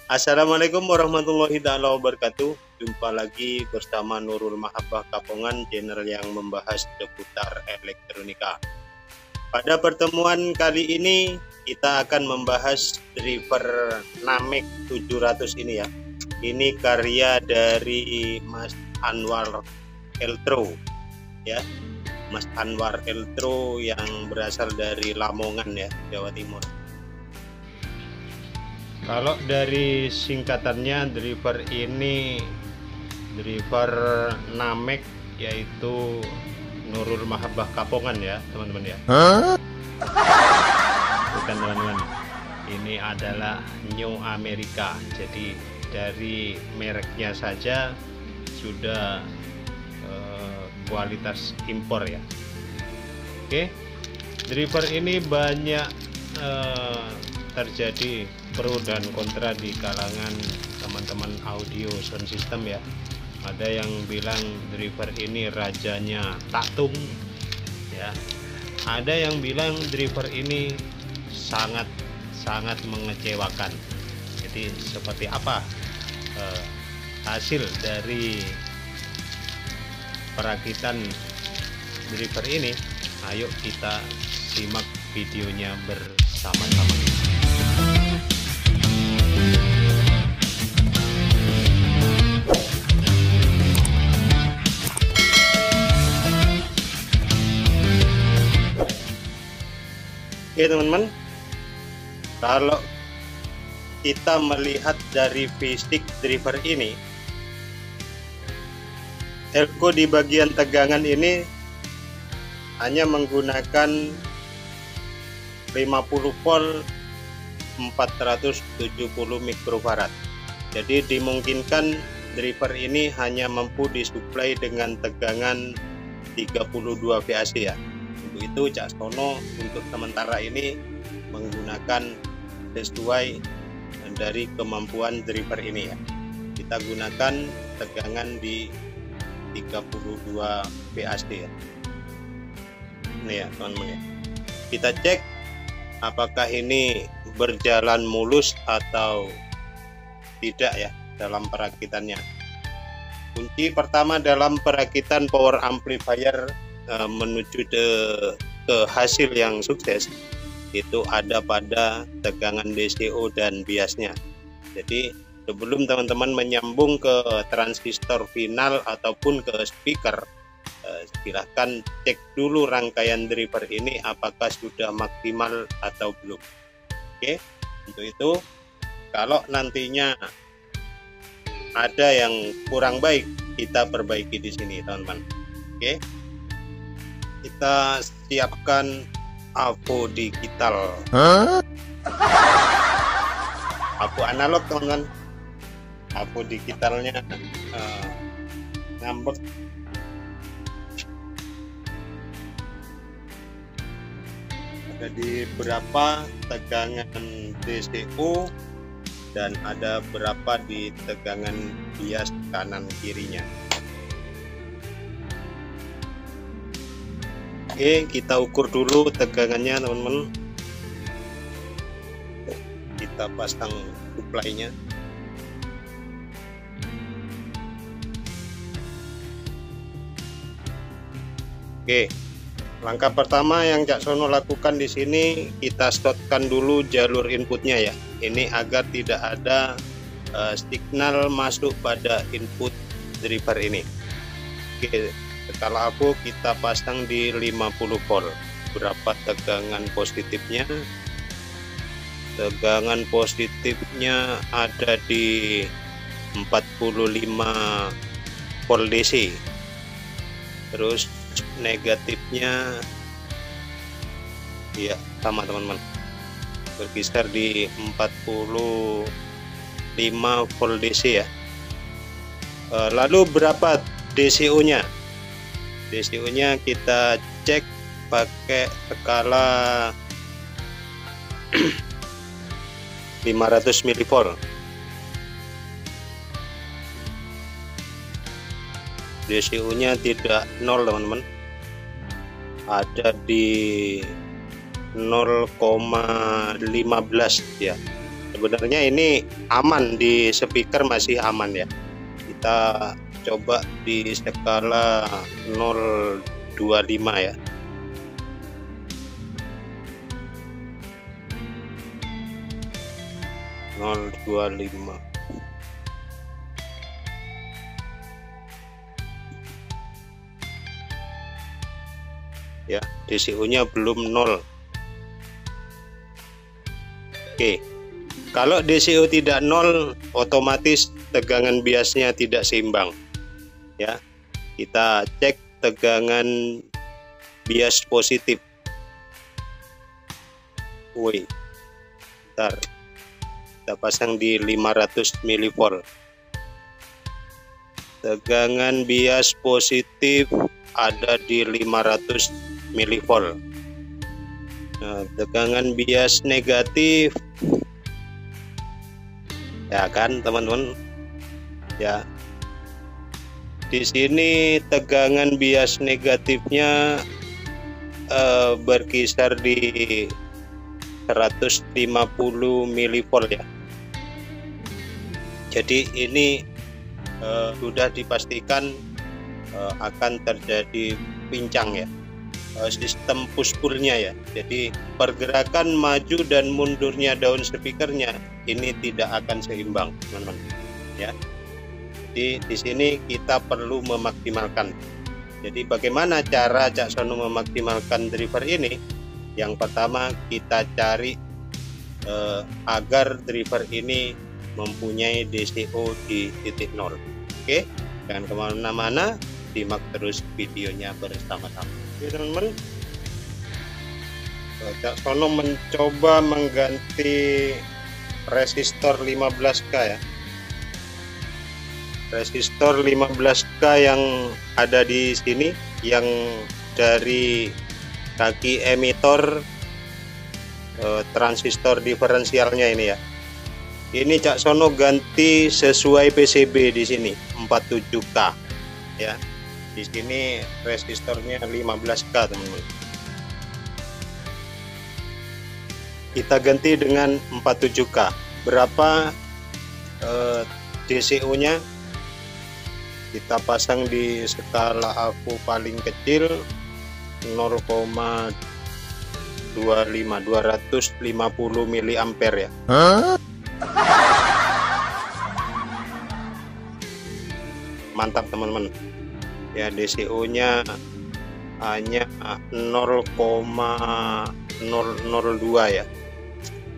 Assalamualaikum warahmatullahi wabarakatuh. Jumpa lagi bersama Nurul Mahabbah Kapongan, channel yang membahas seputar elektronika. Pada pertemuan kali ini kita akan membahas driver Namek 700 ini ya. Ini karya dari Mas Anwar Eltro ya. Mas Anwar Eltro yang berasal dari Lamongan ya, Jawa Timur. Kalau dari singkatannya, driver ini driver Namek, yaitu Nurul Mahabbah Kapongan ya teman-teman ya. Bukan teman-teman, ini adalah New America. Jadi dari mereknya saja sudah kualitas impor ya. Oke, driver ini banyak terjadi pro dan kontra di kalangan teman-teman audio sound system ya. Ada yang bilang driver ini rajanya Taktung ya. Ada yang bilang driver ini sangat mengecewakan. Jadi seperti apa hasil dari perakitan driver ini? Ayo kita simak videonya bersama-sama. Oke teman-teman, kalau kita melihat dari fisik driver ini, elko di bagian tegangan ini hanya menggunakan 50 volt 470 mikrofarad. Jadi dimungkinkan driver ini hanya mampu disuplai dengan tegangan 32 VAC ya. Untuk itu Cak Sono untuk sementara ini menggunakan sesuai dari kemampuan driver ini ya. Kita gunakan tegangan di 32 VAC ya. Ini ya teman-teman ya. Kita cek apakah ini berjalan mulus atau tidak ya dalam perakitannya. Kunci pertama dalam perakitan power amplifier menuju ke hasil yang sukses itu ada pada tegangan DCO dan biasnya. Jadi sebelum teman-teman menyambung ke transistor final ataupun ke speaker, silahkan cek dulu rangkaian driver ini apakah sudah maksimal atau belum. Oke, untuk itu kalau nantinya ada yang kurang baik, kita perbaiki di sini teman-teman. Oke, kita siapkan AVO digital, AVO analog teman-teman. AVO digitalnya ngambek. Ada di berapa tegangan DCO dan ada berapa di tegangan bias kanan kirinya. Oke, kita ukur dulu tegangannya teman-teman. Kita pasang suplainya. Oke, langkah pertama yang Cak Sono lakukan di sini, kita shortkan dulu jalur inputnya ya. Ini agar tidak ada signal masuk pada input driver ini. Oke, skala AVO kita pasang di 50 volt. Berapa tegangan positifnya? Tegangan positifnya ada di 45 volt DC. Terus negatifnya ya sama teman-teman, berkisar di 45 volt DC ya. Lalu berapa DCO nya? DCO nya kita cek pakai skala 500 mV. DCO nya tidak 0 teman-teman, ada di 0,15 ya, sebenarnya ini aman, di speaker masih aman ya. Kita coba di skala 025 ya. Ya, DCO-nya belum 0. Oke, kalau DCO tidak 0, otomatis tegangan biasnya tidak seimbang. Ya, kita cek tegangan bias positif. Woi, bentar, kita pasang di 500 mV. Tegangan bias positif ada di 500 mV. Nah, tegangan bias negatif ya kan teman-teman ya, di sini tegangan bias negatifnya berkisar di 150 mV ya. Jadi ini sudah dipastikan akan terjadi pincang ya, sistem push pull-nya ya. Jadi pergerakan maju dan mundurnya daun speakernya ini tidak akan seimbang teman-teman ya. Jadi di sini kita perlu memaksimalkan. Jadi bagaimana cara Cak Sono memaksimalkan driver ini? Yang pertama, kita cari agar driver ini mempunyai DCO di titik 0. Oke, jangan kemana-mana, simak terus videonya bersama-sama. Oke teman-teman, Cak Sono mencoba mengganti resistor 15K ya. Resistor 15K yang ada di sini, yang dari kaki emitor transistor diferensialnya ini ya. Ini Cak Sono ganti sesuai PCB di sini 47K ya. Di sini resistornya 15K teman-teman. Kita ganti dengan 47K. Berapa DCO-nya? Kita pasang di skala AVO paling kecil 0,25, 250 mA ya. Mantap teman-teman ya, DCO-nya hanya 0,002 ya.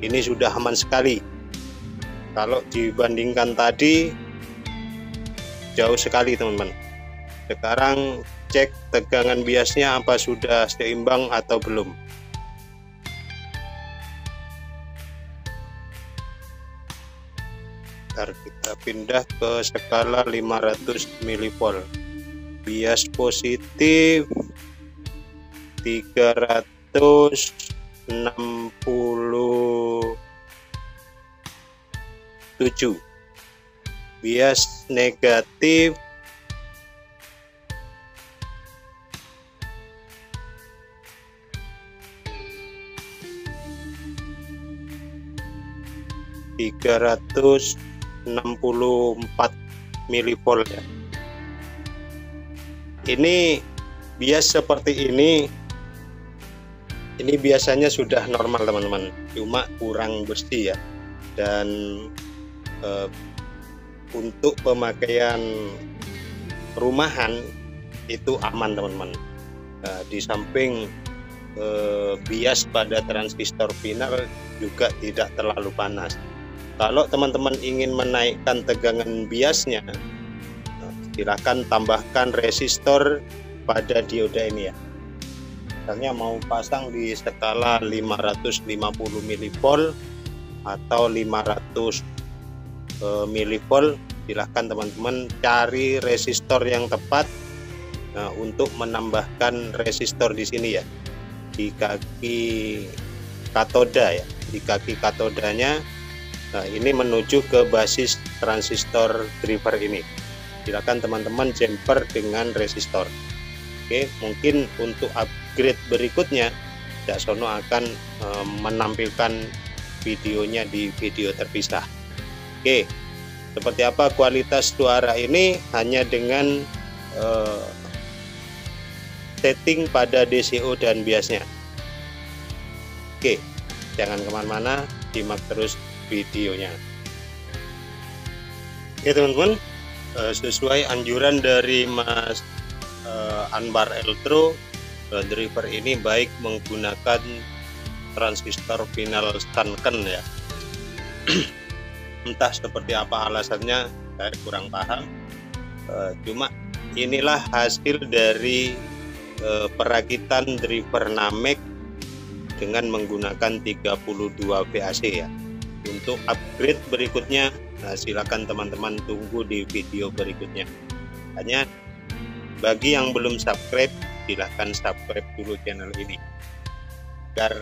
Ini sudah aman sekali. Kalau dibandingkan tadi jauh sekali teman-teman. Sekarang cek tegangan biasnya apa sudah seimbang atau belum. Ntar kita pindah ke skala 500 mV. Bias positif 367. Bias negatif 364 mV ya. Ini bias seperti ini biasanya sudah normal teman-teman, cuma kurang bersih ya. Dan untuk pemakaian rumahan itu aman teman-teman. Di samping bias pada transistor final juga tidak terlalu panas. Kalau teman-teman ingin menaikkan tegangan biasnya, silakan tambahkan resistor pada dioda ini ya. Misalnya mau pasang di skala 550 mV atau 500 mV, silahkan teman-teman cari resistor yang tepat untuk menambahkan resistor di sini ya, di kaki katoda ya, di kaki katodanya. Nah, ini menuju ke basis transistor driver ini. Silakan teman-teman jumper dengan resistor. Oke, mungkin untuk upgrade berikutnya Cak Sono akan menampilkan videonya di video terpisah. Oke, seperti apa kualitas suara ini hanya dengan setting pada DCO dan biasnya. Oke, jangan kemana-mana, simak terus videonya. Oke teman-teman, sesuai anjuran dari Mas Anbar Eltro, driver ini baik menggunakan transistor final Stunken ya. Entah seperti apa alasannya, saya kurang paham. Cuma inilah hasil dari perakitan driver Namek dengan menggunakan 32 VAC ya. Untuk upgrade berikutnya, nah silakan teman-teman tunggu di video berikutnya. Hanya bagi yang belum subscribe, silahkan subscribe dulu channel ini agar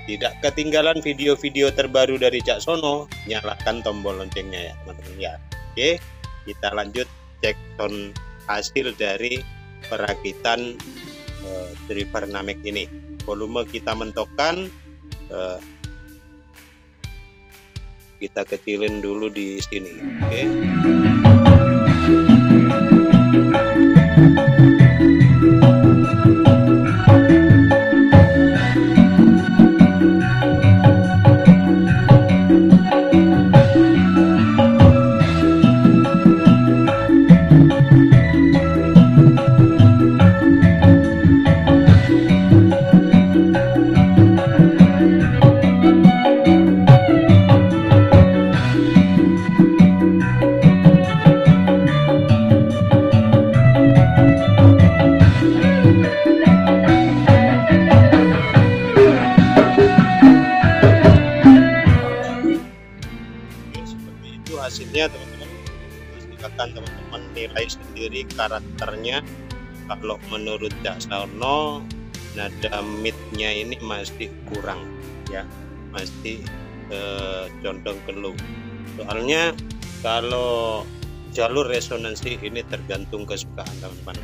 tidak ketinggalan video-video terbaru dari Cak Sono. Nyalakan tombol loncengnya ya teman-teman ya. Oke, kita lanjut cek sound hasil dari perakitan driver Namek ini. Volume kita mentokkan, kita kecilin dulu di sini. Oke. Hasilnya teman-teman, silakan teman-teman nilai sendiri karakternya. Kalau menurut Cak Sono, nada midnya ini masih kurang ya, masih condong ke low. Soalnya kalau jalur resonansi ini tergantung kesukaan teman-teman.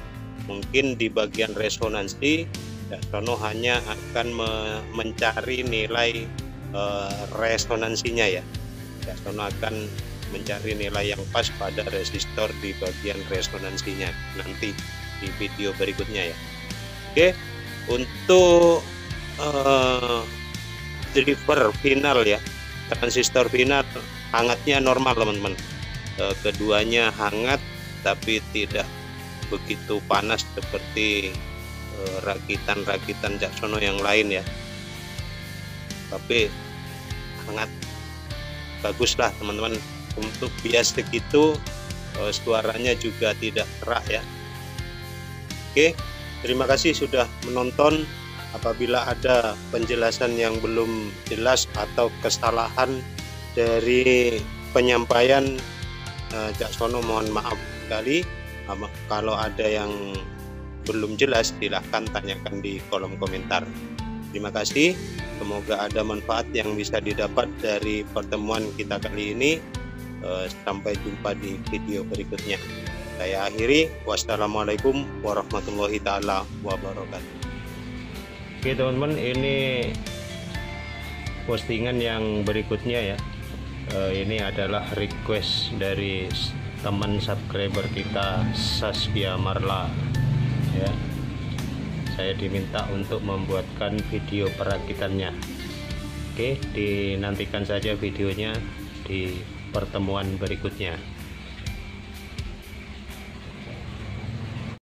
Mungkin di bagian resonansi Cak Sono hanya akan mencari nilai resonansinya ya. Cak Sono akan mencari nilai yang pas pada resistor di bagian resonansinya nanti di video berikutnya ya. Oke, untuk driver final ya, transistor final hangatnya normal teman-teman. Keduanya hangat tapi tidak begitu panas seperti rakitan-rakitan Cak Sono yang lain ya, tapi hangat, baguslah teman-teman. Untuk bias segitu suaranya juga tidak kerak ya. Oke, terima kasih sudah menonton. Apabila ada penjelasan yang belum jelas atau kesalahan dari penyampaian Cak Sono, mohon maaf sekali. Kalau ada yang belum jelas, silahkan tanyakan di kolom komentar. Terima kasih, semoga ada manfaat yang bisa didapat dari pertemuan kita kali ini. Sampai jumpa di video berikutnya. Saya akhiri, wassalamualaikum warahmatullahi taala wabarakatuh. Oke teman-teman, ini postingan yang berikutnya ya. Ini adalah request dari teman subscriber kita, Saskia Marla ya. Saya diminta untuk membuatkan video perakitannya. Oke, dinantikan saja videonya di pertemuan berikutnya.